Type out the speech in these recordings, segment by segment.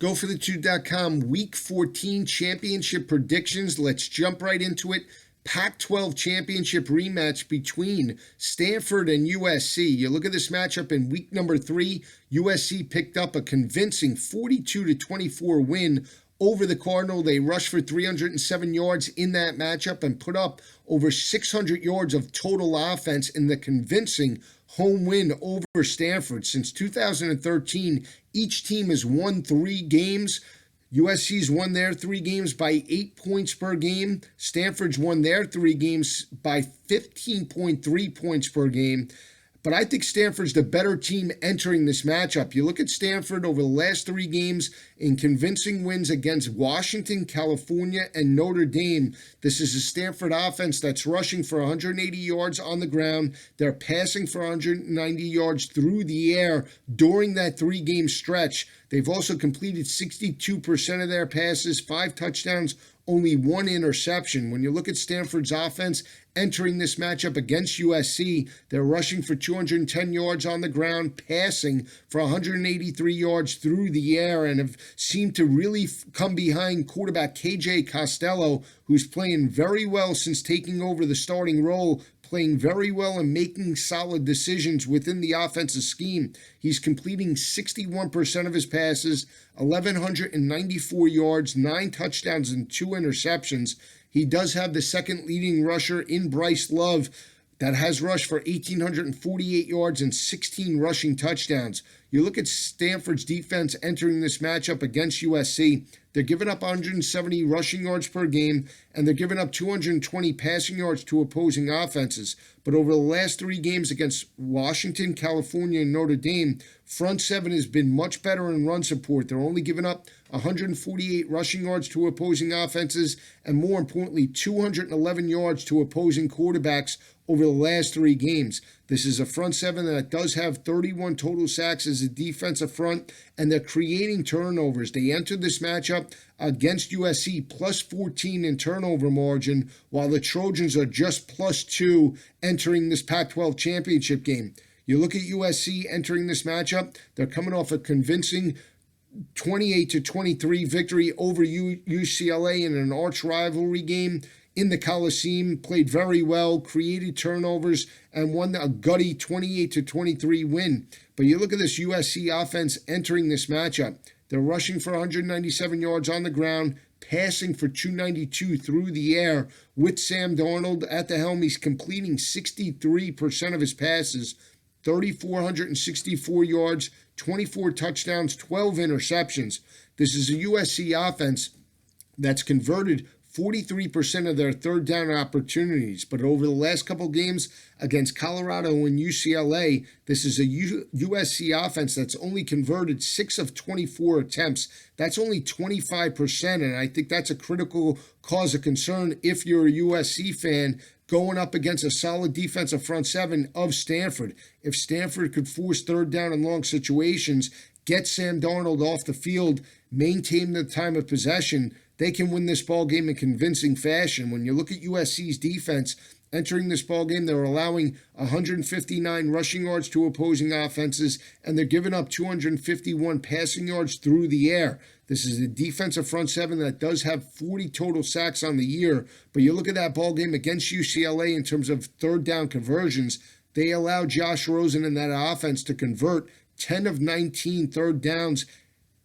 GoForThe2.com Week 14 Championship predictions. Let's jump right into it. Pac-12 Championship rematch between Stanford and USC. You look at this matchup in week number 3. USC picked up a convincing 42-24 win over the Cardinal. They rushed for 307 yards in that matchup and put up over 600 yards of total offense in the convincing home win over Stanford. Since 2013, each team has won 3 games. USC's won their 3 games by 8 points per game. Stanford's won their 3 games by 15.3 points per game. But I think Stanford's the better team entering this matchup. You look at Stanford over the last 3 games in convincing wins against Washington, California, and Notre Dame. This is a Stanford offense that's rushing for 180 yards on the ground. They're passing for 190 yards through the air during that 3-game stretch. They've also completed 62% of their passes, 5 touchdowns, only 1 interception. When you look at Stanford's offense entering this matchup against USC, they're rushing for 210 yards on the ground, passing for 183 yards through the air, and have seemed to really come behind quarterback KJ Costello, who's playing very well since taking over the starting role, playing very well and making solid decisions within the offensive scheme. He's completing 61% of his passes, 1,194 yards, 9 touchdowns, and 2 interceptions. He does have the second leading rusher in Bryce Love that has rushed for 1,848 yards and 16 rushing touchdowns. You look at Stanford's defense entering this matchup against USC. They're giving up 170 rushing yards per game, and they're giving up 220 passing yards to opposing offenses. But over the last 3 games against Washington, California, and Notre Dame, front 7 has been much better in run support. They're only giving up 148 rushing yards to opposing offenses, and more importantly, 211 yards to opposing quarterbacks over the last 3 games. This is a front 7 that does have 31 total sacks as a defensive front, and they're creating turnovers. They entered this matchup against USC plus 14 in turnover margin, while the Trojans are just plus 2 entering this Pac-12 championship game. You look at USC entering this matchup, they're coming off a convincing 28-23 victory over UCLA in an arch rivalry game in the Coliseum. Played very well, created turnovers, and won a gutty 28-23 win. But you look at this USC offense entering this matchup. They're rushing for 197 yards on the ground, passing for 292 through the air. With Sam Darnold at the helm, he's completing 63% of his passes, 3,464 yards, 24 touchdowns, 12 interceptions. This is a USC offense that's converted 43% of their third down opportunities. But over the last couple games against Colorado and UCLA, this is a USC offense that's only converted 6 of 24 attempts. That's only 25%, and I think that's a critical cause of concern if you're a USC fan going up against a solid defensive front 7 of Stanford. If Stanford could force third down and long situations, get Sam Darnold off the field, maintain the time of possession, they can win this ball game in convincing fashion. When you look at USC's defense entering this ball game, they're allowing 159 rushing yards to opposing offenses, and they're giving up 251 passing yards through the air. This is a defensive front 7 that does have 40 total sacks on the year. But you look at that ball game against UCLA in terms of third down conversions, they allow Josh Rosen and that offense to convert 10 of 19 third downs.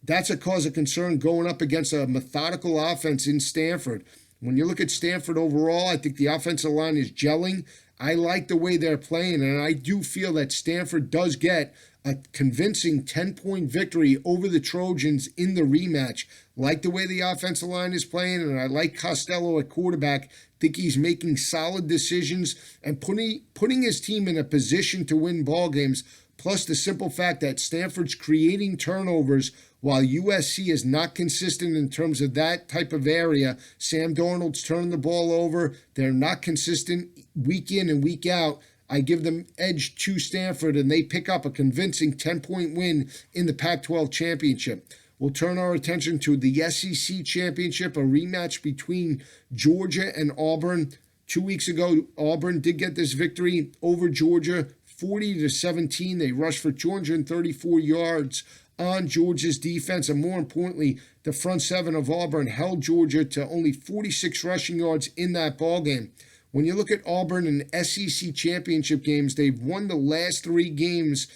That's a cause of concern going up against a methodical offense in Stanford. When you look at Stanford overall, I think the offensive line is gelling. I like the way they're playing, and I do feel that Stanford does get a convincing 10-point victory over the Trojans in the rematch. Like the way the offensive line is playing, and I like Costello at quarterback. Think he's making solid decisions and putting his team in a position to win ball games. Plus the simple fact that Stanford's creating turnovers while USC is not consistent in terms of that type of area. Sam Darnold's turning the ball over. They're not consistent week in and week out. I give them edge to Stanford, and they pick up a convincing 10-point win in the Pac-12 Championship. We'll turn our attention to the SEC Championship, a rematch between Georgia and Auburn. 2 weeks ago, Auburn did get this victory over Georgia, 40-17. They rushed for 234 yards on Georgia's defense, and more importantly, the front seven of Auburn held Georgia to only 46 rushing yards in that ballgame. When you look at Auburn in SEC Championship games, they've won the last 3 games.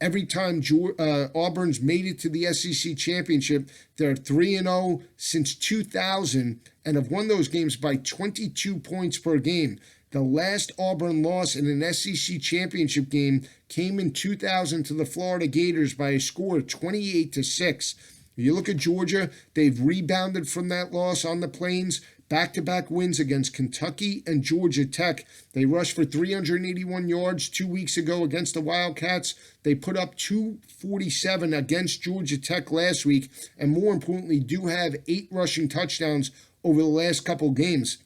Every time Auburn's made it to the SEC Championship, they're 3-0 since 2000 and have won those games by 22 points per game. The last Auburn loss in an SEC Championship game came in 2000 to the Florida Gators by a score of 28-6. You look at Georgia, they've rebounded from that loss on the Plains. Back-to-back wins against Kentucky and Georgia Tech. They rushed for 381 yards 2 weeks ago against the Wildcats. They put up 247 against Georgia Tech last week, and more importantly, do have 8 rushing touchdowns over the last couple games.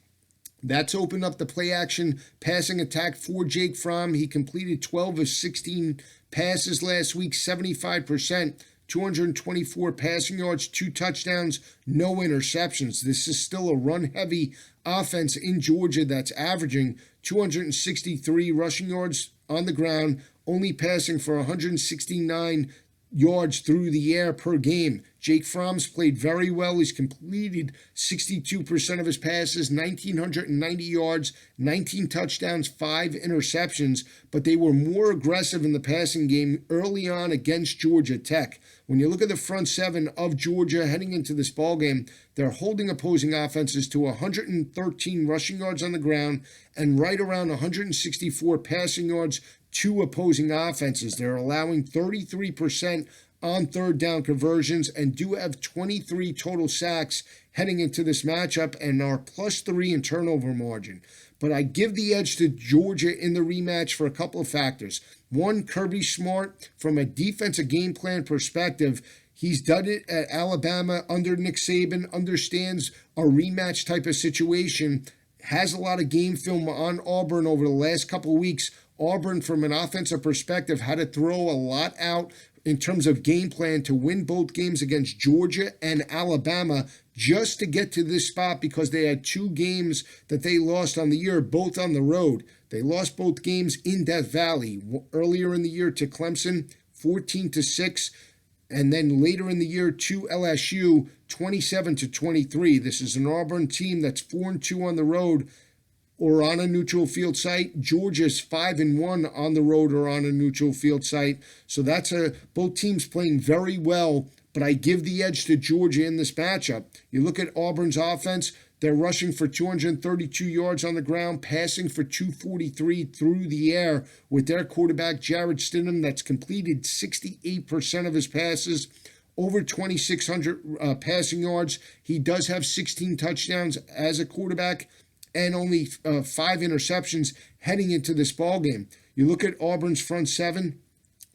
That's opened up the play-action passing attack for Jake Fromm. He completed 12 of 16 passes last week, 75%. 224 passing yards, 2 touchdowns, no interceptions. This is still a run-heavy offense in Georgia that's averaging 263 rushing yards on the ground, only passing for 169 yards through the air per game. Jake Fromm's played very well. He's completed 62% of his passes, 1,990 yards, 19 touchdowns, 5 interceptions, but they were more aggressive in the passing game early on against Georgia Tech. When you look at the front seven of Georgia heading into this ballgame, they're holding opposing offenses to 113 rushing yards on the ground and right around 164 passing yards to opposing offenses. They're allowing 33% on third down conversions and do have 23 total sacks heading into this matchup and are +3 in turnover margin. But I give the edge to Georgia in the rematch for a couple of factors. One, Kirby Smart, from a defensive game plan perspective, he's done it at Alabama under Nick Saban, understands a rematch type of situation, has a lot of game film on Auburn over the last couple of weeks. Auburn, from an offensive perspective, had to throw a lot out in terms of game plan to win both games against Georgia and Alabama just to get to this spot because they had 2 games that they lost on the year, both on the road. They lost both games in Death Valley. Earlier in the year to Clemson, 14-6, and then later in the year to LSU, 27-23. This is an Auburn team that's 4-2 on the road or on a neutral field site. Georgia's 5-1 on the road or on a neutral field site. So that's both teams playing very well, but I give the edge to Georgia in this matchup. You look at Auburn's offense, they're rushing for 232 yards on the ground, passing for 243 through the air with their quarterback, Jarrett Stidham, that's completed 68% of his passes, over 2,600 passing yards. He does have 16 touchdowns as a quarterback and only 5 interceptions heading into this ballgame. You look at Auburn's front seven,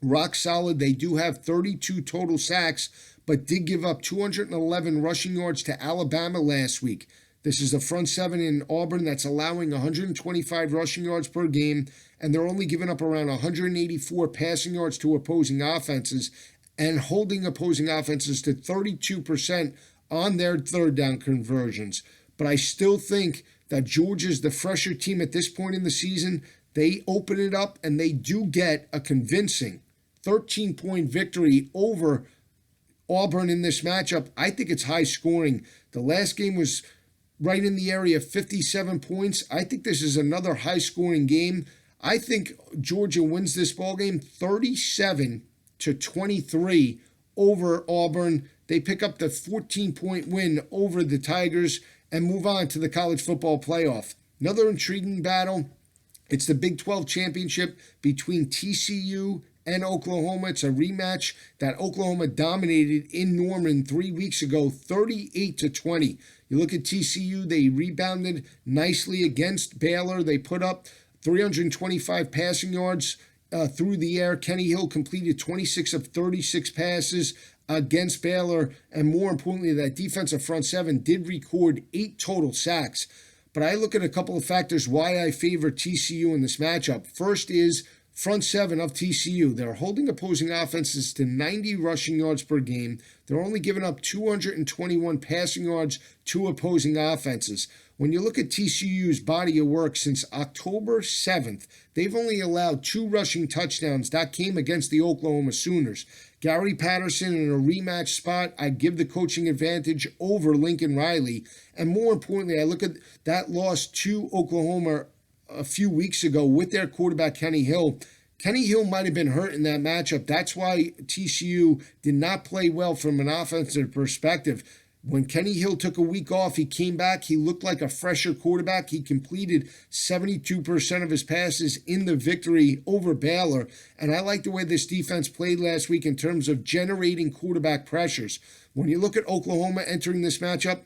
rock solid. They do have 32 total sacks, but did give up 211 rushing yards to Alabama last week. This is the front seven in Auburn that's allowing 125 rushing yards per game, and they're only giving up around 184 passing yards to opposing offenses and holding opposing offenses to 32% on their third down conversions. But I still think that Georgia's the fresher team at this point in the season. They open it up and they do get a convincing 13-point victory over Auburn in this matchup. I think it's high scoring. The last game was right in the area of 57 points. I think this is another high scoring game. I think Georgia wins this ballgame 37-23 over Auburn. They pick up the 14-point win over the Tigers and move on to the college football playoff. Another intriguing battle. It's the Big 12 Championship between TCU and Oklahoma. It's a rematch that Oklahoma dominated in Norman 3 weeks ago, 38-20. You look at TCU, they rebounded nicely against Baylor. They put up 325 passing yards through the air. Kenny Hill completed 26 of 36 passes against Baylor, and more importantly, that defensive front seven did record 8 total sacks. But I look at a couple of factors why I favor TCU in this matchup. First is front seven of TCU. They're holding opposing offenses to 90 rushing yards per game. They're only giving up 221 passing yards to opposing offenses. When you look at TCU's body of work since October 7th, they've only allowed 2 rushing touchdowns. That came against the Oklahoma Sooners. Gary Patterson in a rematch spot, I give the coaching advantage over Lincoln Riley. And more importantly, I look at that loss to Oklahoma a few weeks ago with their quarterback, Kenny Hill. Kenny Hill might have been hurt in that matchup. That's why TCU did not play well from an offensive perspective. When Kenny Hill took a week off, he came back. He looked like a fresher quarterback. He completed 72% of his passes in the victory over Baylor. And I like the way this defense played last week in terms of generating quarterback pressures. When you look at Oklahoma entering this matchup,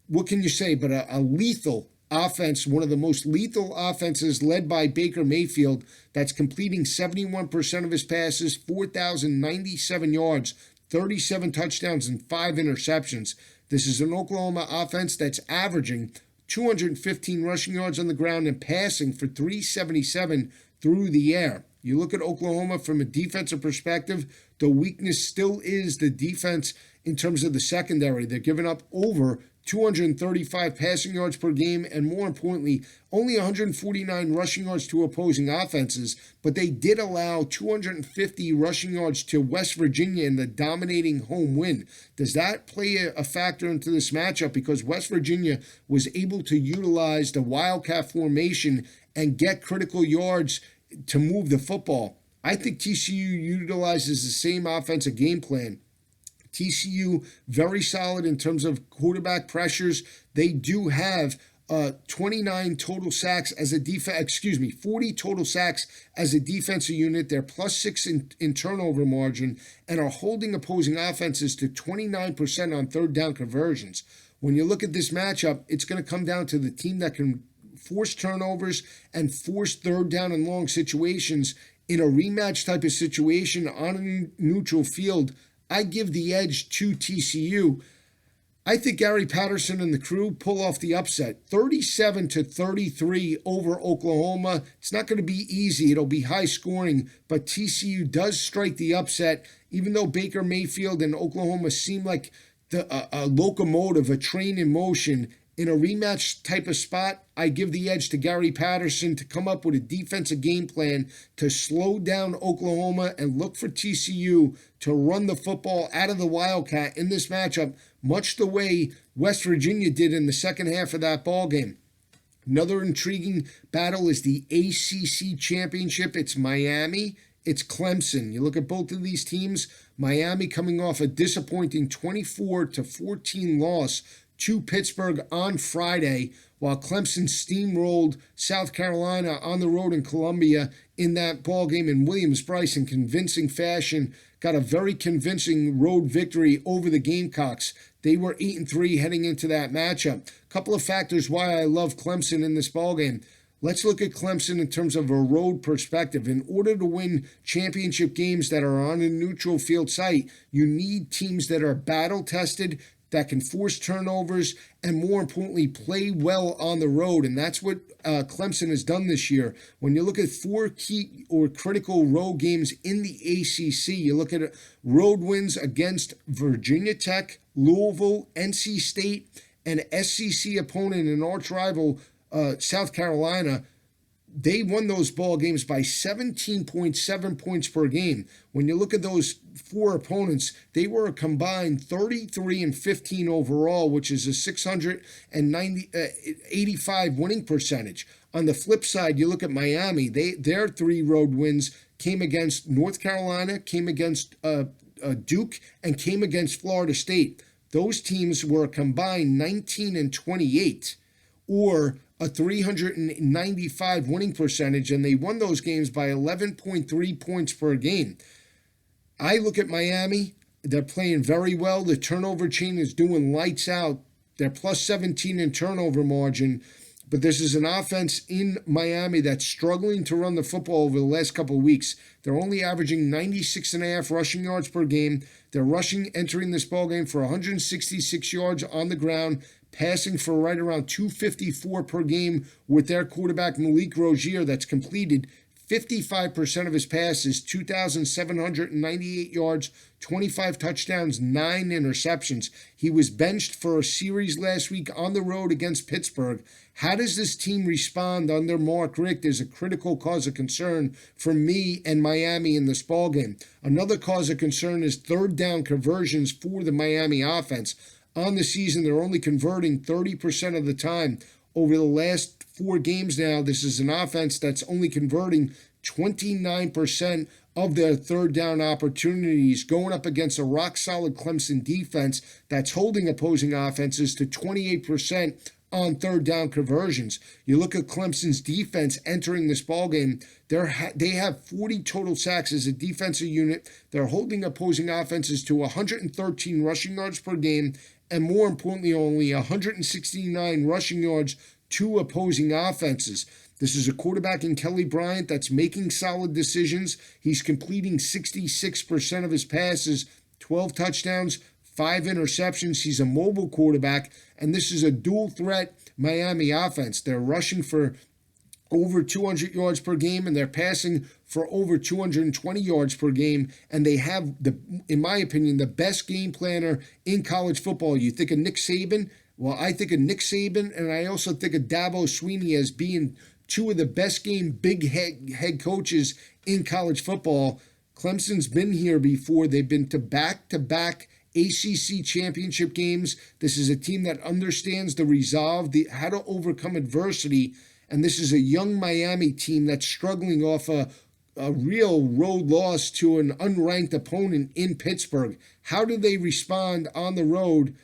what can you say but a lethal offense, one of the most lethal offenses led by Baker Mayfield that's completing 71% of his passes, 4,097 yards, 37 touchdowns, and 5 interceptions. This is an Oklahoma offense that's averaging 215 rushing yards on the ground and passing for 377 through the air. You look at Oklahoma from a defensive perspective, the weakness still is the defense in terms of the secondary. They're giving up over 235 passing yards per game, and more importantly, only 149 rushing yards to opposing offenses, but they did allow 250 rushing yards to West Virginia in the dominating home win. Does that play a factor into this matchup? Because West Virginia was able to utilize the Wildcat formation and get critical yards to move the football. I think TCU utilizes the same offensive game plan. TCU, very solid in terms of quarterback pressures. They do have 29 total sacks as a 40 total sacks as a defensive unit. They're +6 in turnover margin and are holding opposing offenses to 29% on third down conversions. When you look at this matchup, it's going to come down to the team that can force turnovers and force third down and long situations in a rematch type of situation on a neutral field. I give the edge to TCU. I think Gary Patterson and the crew pull off the upset, 37-33 over Oklahoma. It's not going to be easy. It'll be high scoring, but TCU does strike the upset, even though Baker Mayfield and Oklahoma seem like a locomotive, a train in motion. In a rematch type of spot, I give the edge to Gary Patterson to come up with a defensive game plan to slow down Oklahoma and look for TCU to run the football out of the Wildcat in this matchup, much the way West Virginia did in the second half of that ball game. Another intriguing battle is the ACC Championship. It's Miami. It's Clemson. You look at both of these teams, Miami coming off a disappointing 24-14 loss to Pittsburgh on Friday, while Clemson steamrolled South Carolina on the road in Columbia in that ball game in Williams-Brice in convincing fashion. Got a very convincing road victory over the Gamecocks. They were 8-3 heading into that matchup. Couple of factors why I love Clemson in this ball game. Let's look at Clemson in terms of a road perspective. In order to win championship games that are on a neutral field site, you need teams that are battle-tested, that can force turnovers, and more importantly, play well on the road. And that's what Clemson has done this year. When you look at 4 key or critical road games in the ACC, you look at road wins against Virginia Tech, Louisville, NC State, and SEC opponent and arch rival South Carolina. They won those ball games by 17.7 points per game. When you look at those 4 opponents, they were a combined 33-15 overall, which is a 685 winning percentage. On the flip side, you look at Miami. Their 3 road wins came against North Carolina, came against Duke, and came against Florida State. Those teams were a combined 19-28, or a 395 winning percentage, and they won those games by 11.3 points per game. I look at Miami. They're playing very well. The turnover chain is doing lights out. They're +17 in turnover margin. But this is an offense in Miami that's struggling to run the football over the last couple of weeks. They're only averaging 96.5 rushing yards per game. They're rushing entering this ballgame for 166 yards on the ground, passing for right around 254 per game with their quarterback Malik Rozier that's completed 55% of his passes, 2,798 yards, 25 touchdowns, 9 interceptions. He was benched for a series last week on the road against Pittsburgh. How does this team respond under Mark Richt is a critical cause of concern for me and Miami in this ballgame. Another cause of concern is third down conversions for the Miami offense. On the season, they're only converting 30% of the time. Over the last 4 games now, this is an offense that's only converting 29% of their third down opportunities, going up against a rock-solid Clemson defense that's holding opposing offenses to 28% on third down conversions. You look at Clemson's defense entering this ballgame, they have 40 total sacks as a defensive unit. They're holding opposing offenses to 113 rushing yards per game, and more importantly, only 169 rushing yards to opposing offenses. This is a quarterback in Kelly Bryant that's making solid decisions. He's completing 66% of his passes, 12 touchdowns, 5 interceptions. He's a mobile quarterback, and this is a dual threat Miami offense. They're rushing for over 200 yards per game, and they're passing for over 220 yards per game. And they have, in my opinion, the best game planner in college football. You think of Nick Saban? Well, I think of Nick Saban, and I also think of Dabo Swinney as being 2 of the best big head coaches in college football. Clemson's been here before. They've been to back-to-back ACC Championship games. This is a team that understands the resolve, how to overcome adversity. And this is a young Miami team that's struggling off a real road loss to an unranked opponent in Pittsburgh. How do they respond on the road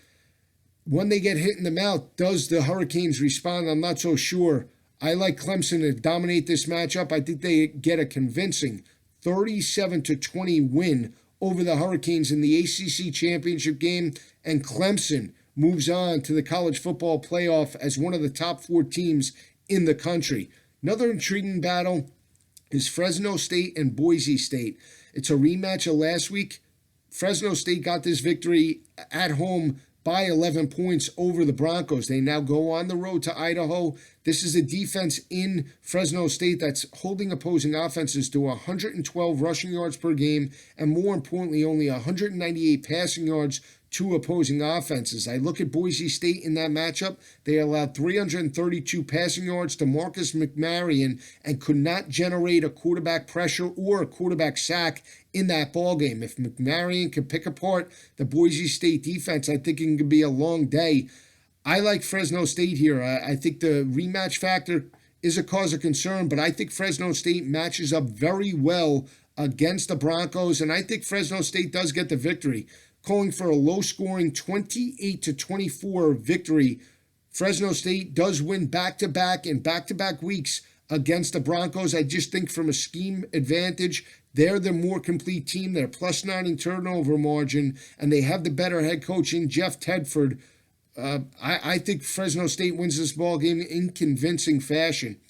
when they get hit in the mouth? Does the Hurricanes respond? I'm not so sure. I like Clemson to dominate this matchup. I think they get a convincing 37-20 win over the Hurricanes in the ACC Championship game, and Clemson moves on to the college football playoff as one of the top 4 teams in the country. Another intriguing battle is Fresno State and Boise State. It's a rematch of last week. Fresno State got this victory at home by 11 points over the Broncos. They now go on the road to Idaho. This is a defense in Fresno State that's holding opposing offenses to 112 rushing yards per game, and more importantly, only 198 passing yards to opposing offenses. I look at Boise State in that matchup. They allowed 332 passing yards to Marcus McMaryion and could not generate a quarterback pressure or a quarterback sack in that ballgame. If McMaryion can pick apart the Boise State defense, I think it could be a long day. I like Fresno State here. I think the rematch factor is a cause of concern, but I think Fresno State matches up very well against the Broncos, and I think Fresno State does get the victory. Calling for a low-scoring 28-24 victory. Fresno State does win back-to-back in back-to-back weeks against the Broncos. I just think from a scheme advantage, they're the more complete team. They're +9 in turnover margin, and they have the better head coach in Jeff Tedford. I think Fresno State wins this ball game in convincing fashion.